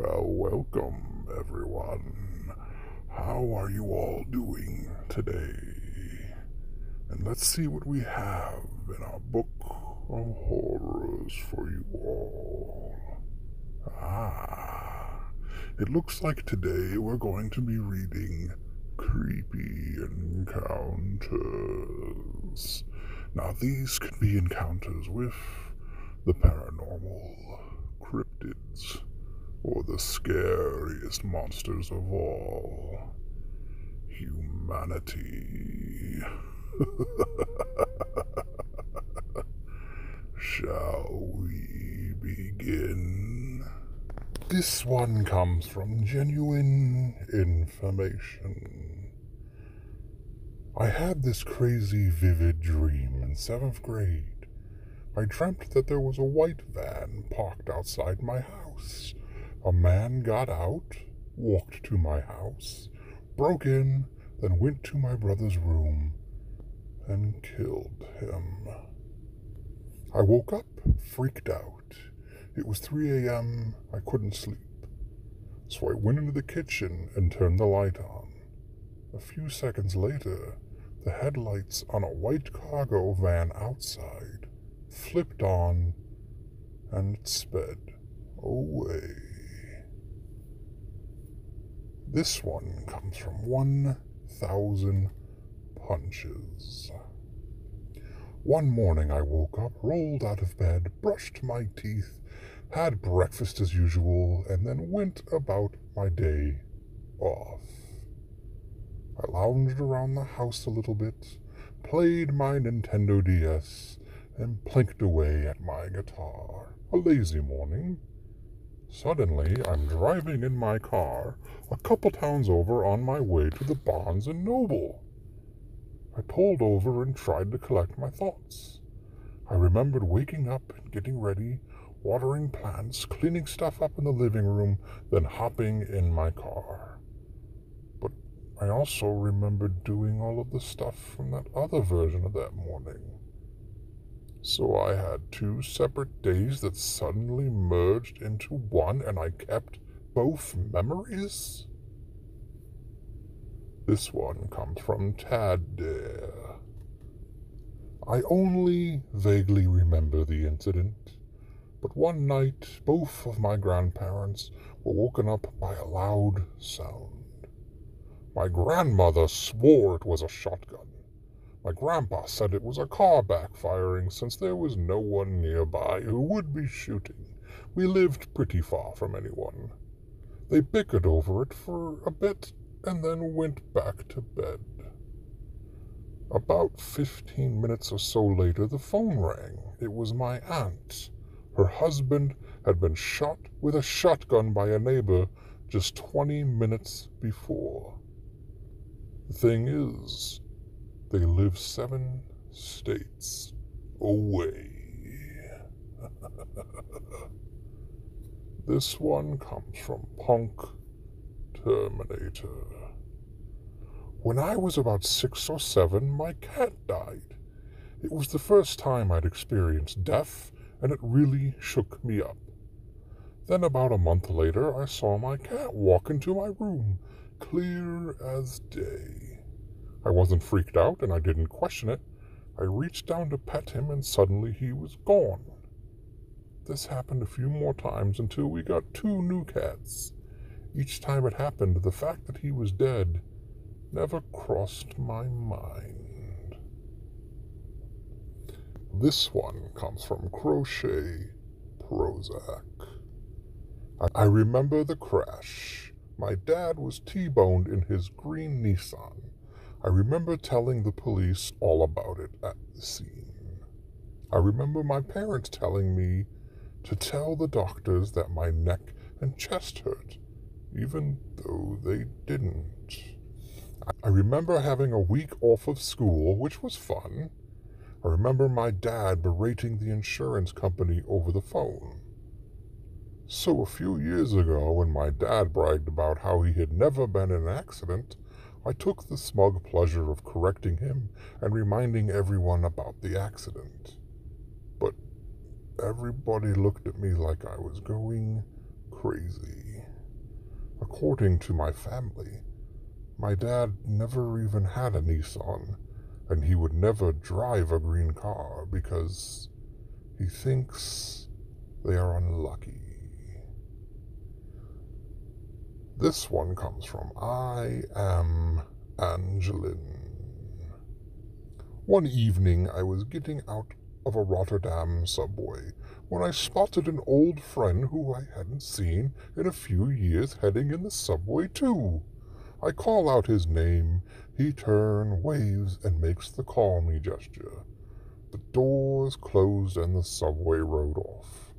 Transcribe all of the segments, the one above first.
Well, welcome, everyone. How are you all doing today? And let's see what we have in our book of horrors for you all. It looks like today we're going to be reading Creepy Encounters. Now, these could be encounters with the paranormal, cryptids, or the scariest monsters of all, humanity. Shall we begin? This one comes from genuine information. I had this crazy vivid dream in 7th grade. I dreamt that there was a white van parked outside my house. A man got out, walked to my house, broke in, then went to my brother's room and killed him. I woke up, freaked out. It was 3 a.m. I couldn't sleep. So I went into the kitchen and turned the light on. A few seconds later, the headlights on a white cargo van outside flipped on and it sped away. This one comes from 1,000 Punches. One morning I woke up, rolled out of bed, brushed my teeth, had breakfast as usual, and then went about my day off. I lounged around the house a little bit, played my Nintendo DS, and plinked away at my guitar. A lazy morning. Suddenly, I'm driving in my car a couple towns over on my way to the Barnes & Noble. I pulled over and tried to collect my thoughts. I remembered waking up and getting ready, watering plants, cleaning stuff up in the living room, then hopping in my car. But I also remembered doing all of the stuff from that other version of that morning. So I had 2 separate days that suddenly merged into one, and I kept both memories? This one comes from Tad Dare. I only vaguely remember the incident, but one night both of my grandparents were woken up by a loud sound. My grandmother swore it was a shotgun. My grandpa said it was a car backfiring since there was no one nearby who would be shooting. We lived pretty far from anyone. They bickered over it for a bit and then went back to bed. About 15 minutes or so later, the phone rang. It was my aunt. Her husband had been shot with a shotgun by a neighbor just 20 minutes before. The thing is, they live 7 states away. This one comes from Punk Terminator. When I was about 6 or 7, my cat died. It was the first time I'd experienced death, and it really shook me up. Then about a month later, I saw my cat walk into my room, clear as day. I wasn't freaked out, and I didn't question it. I reached down to pet him, and suddenly he was gone. This happened a few more times until we got 2 new cats. Each time it happened, the fact that he was dead never crossed my mind. This one comes from Crochet Prozac. I remember the crash. My dad was T-boned in his green Nissan. I remember telling the police all about it at the scene. I remember my parents telling me to tell the doctors that my neck and chest hurt, even though they didn't. I remember having a week off of school, which was fun. I remember my dad berating the insurance company over the phone. So a few years ago, when my dad bragged about how he had never been in an accident, I took the smug pleasure of correcting him and reminding everyone about the accident. But everybody looked at me like I was going crazy. according to my family, my dad never even had a Nissan, and he would never drive a green car because he thinks they are unlucky. This one comes from I Am Angeline. One evening I was getting out of a Rotterdam subway when I spotted an old friend who I hadn't seen in a few years heading in the subway too. I call out his name, he turns, waves, and makes the call me gesture. The doors closed and the subway rode off.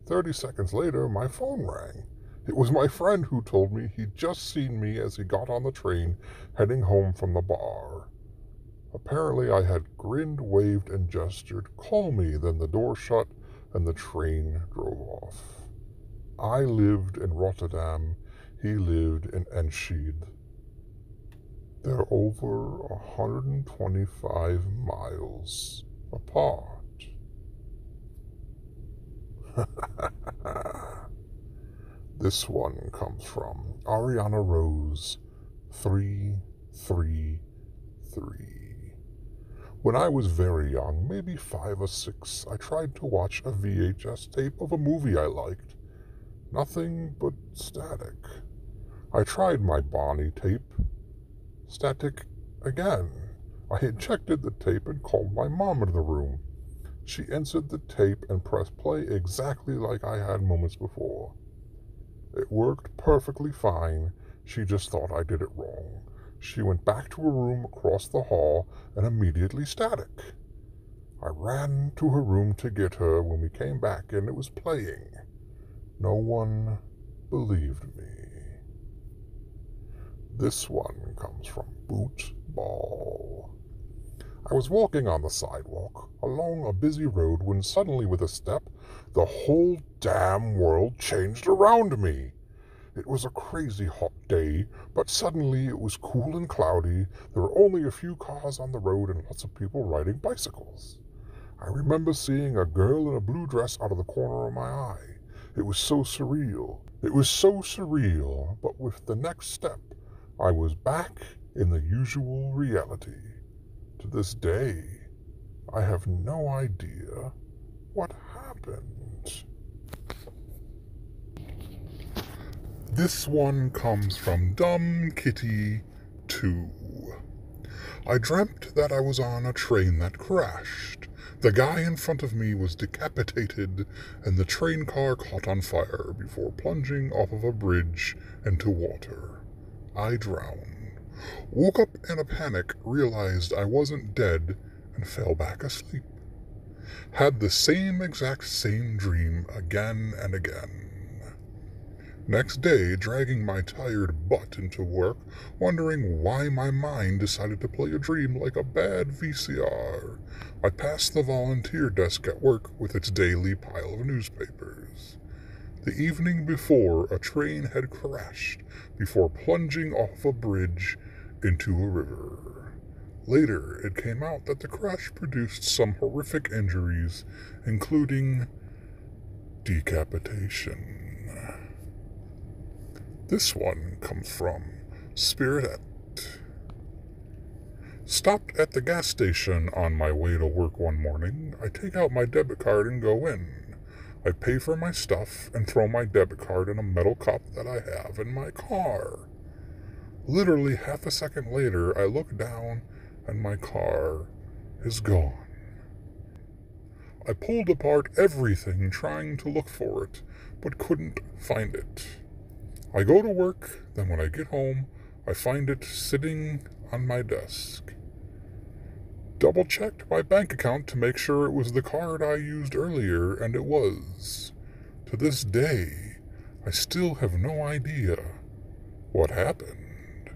30 seconds later, my phone rang. It was my friend who told me he'd just seen me as he got on the train heading home from the bar. Apparently I had grinned, waved, and gestured, "Call me," then the door shut and the train drove off. I lived in Rotterdam, he lived in Enschede. They're over 125 miles apart. This one comes from Ariana Rose 333. When I was very young, maybe 5 or 6, I tried to watch a VHS tape of a movie I liked. Nothing but static. I tried my Bonnie tape. Static again. I ejected the tape and called my mom into the room. She inserted the tape and pressed play exactly like I had moments before. It worked perfectly fine. She just thought I did it wrong. She went back to her room across the hall and immediately static. I ran to her room to get her. When we came back and it was playing. No one believed me. This one comes from Boot Ball. I was walking on the sidewalk along a busy road when suddenly with a step, the whole damn world changed around me. It was a crazy hot day, but suddenly it was cool and cloudy. There were only a few cars on the road and lots of people riding bicycles. I remember seeing a girl in a blue dress out of the corner of my eye. It was so surreal. But with the next step, I was back in the usual reality. To this day, I have no idea what happened. This one comes from Dumb Kitty 2. I dreamt that I was on a train that crashed. The guy in front of me was decapitated, and the train car caught on fire before plunging off of a bridge into water. I drowned. Woke up in a panic, realized I wasn't dead, and fell back asleep. Had the same dream again and again. Next day, dragging my tired butt into work, wondering why my mind decided to play a dream like a bad VCR. I passed the volunteer desk at work with its daily pile of newspapers. The evening before, a train had crashed before plunging off a bridge into a river. Later, it came out that the crash produced some horrific injuries, including decapitation. This one comes from Spirit. Stopped at the gas station on my way to work one morning. I take out my debit card and go in. I pay for my stuff and throw my debit card in a metal cup that I have in my car. Literally half a second later, I look down and my car is gone. I pulled apart everything trying to look for it, but couldn't find it. I go to work, then when I get home, I find it sitting on my desk. Double-checked my bank account to make sure it was the card I used earlier, and it was. To this day, I still have no idea what happened.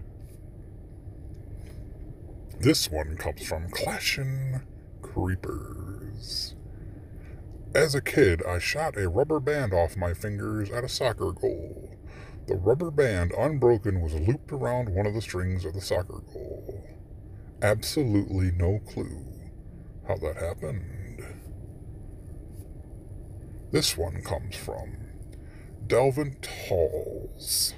This one comes from Clashin' Creepers. As a kid, I shot a rubber band off my fingers at a soccer goal. The rubber band, unbroken, was looped around one of the strings of the soccer goal. Absolutely no clue how that happened. This one comes from Delvin Halls.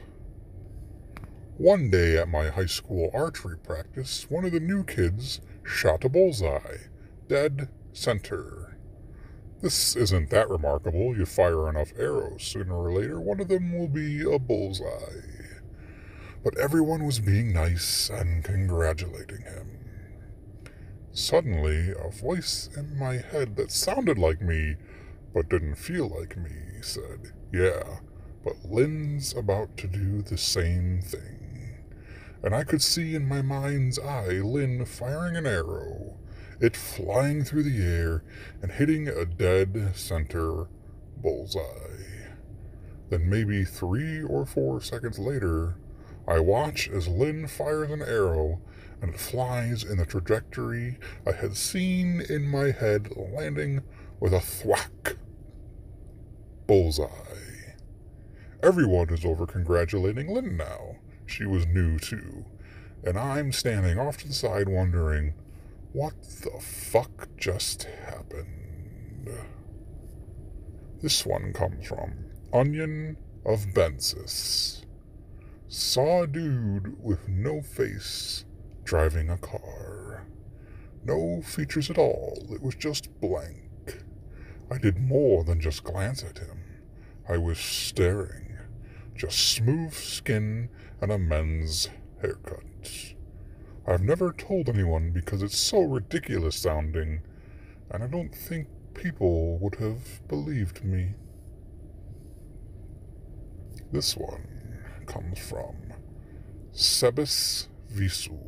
One day at my high school archery practice, one of the new kids shot a bullseye, dead center. This isn't that remarkable. You fire enough arrows, sooner or later one of them will be a bullseye. But everyone was being nice and congratulating him. Suddenly, a voice in my head that sounded like me, but didn't feel like me, said, "Yeah, but Lynn's about to do the same thing." And I could see in my mind's eye Lynn firing an arrow, it flying through the air and hitting a dead center bullseye. Then maybe 3 or 4 seconds later, I watch as Lynn fires an arrow and it flies in the trajectory I had seen in my head, landing with a thwack. Bullseye. Everyone is over congratulating Lynn now. She was new too. And I'm standing off to the side wondering, what the fuck just happened? This one comes from Onion of Bensis. Saw a dude with no face driving a car. No features at all, it was just blank. I did more than just glance at him. I was staring. Just smooth skin and a men's haircut. I've never told anyone because it's so ridiculous sounding, and I don't think people would have believed me. This one comes from Sebis Visu.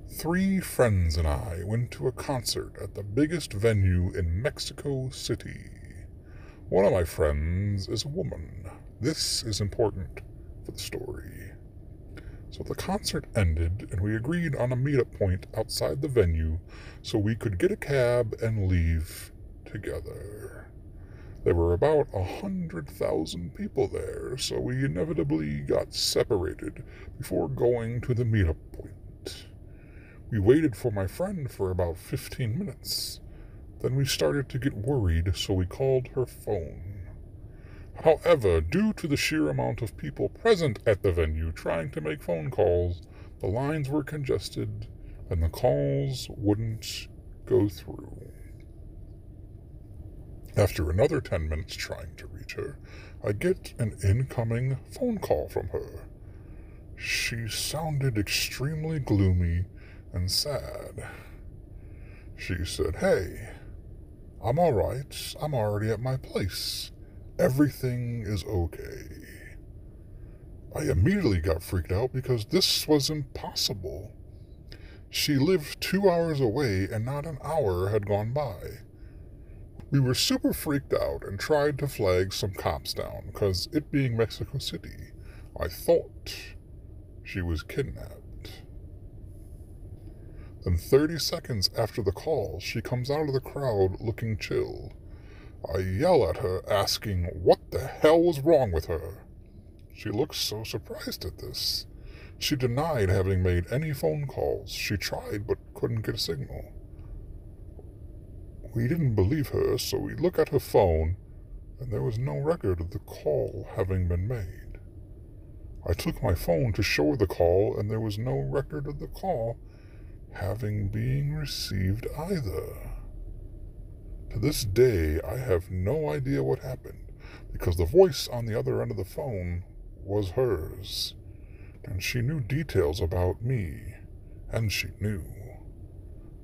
3 friends and I went to a concert at the biggest venue in Mexico City. One of my friends is a woman. This is important for the story. So the concert ended, and we agreed on a meetup point outside the venue so we could get a cab and leave together. There were about 100,000 people there, so we inevitably got separated before going to the meetup point. We waited for my friend for about 15 minutes. Then we started to get worried, so we called her phone. However, due to the sheer amount of people present at the venue trying to make phone calls, the lines were congested and the calls wouldn't go through. After another 10 minutes trying to reach her, I get an incoming phone call from her. She sounded extremely gloomy and sad. She said, "Hey, I'm all right. I'm already at my place. Everything is okay." I immediately got freaked out because this was impossible. She lived 2 hours away and not an hour had gone by. We were super freaked out and tried to flag some cops down because it being Mexico City, I thought she was kidnapped. Then 30 seconds after the call, she comes out of the crowd looking chill. I yell at her, asking what the hell was wrong with her. She looks so surprised at this. She denied having made any phone calls. She tried but couldn't get a signal. We didn't believe her, so we look at her phone, and there was no record of the call having been made. I took my phone to show her the call, and there was no record of the call having been received either. To this day, I have no idea what happened, because the voice on the other end of the phone was hers, and she knew details about me, and she knew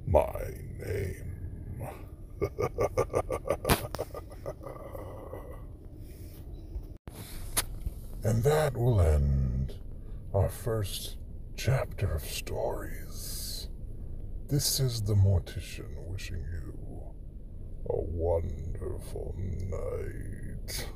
my name. And that will end our first chapter of stories. This is the Mortician wishing you a wonderful night.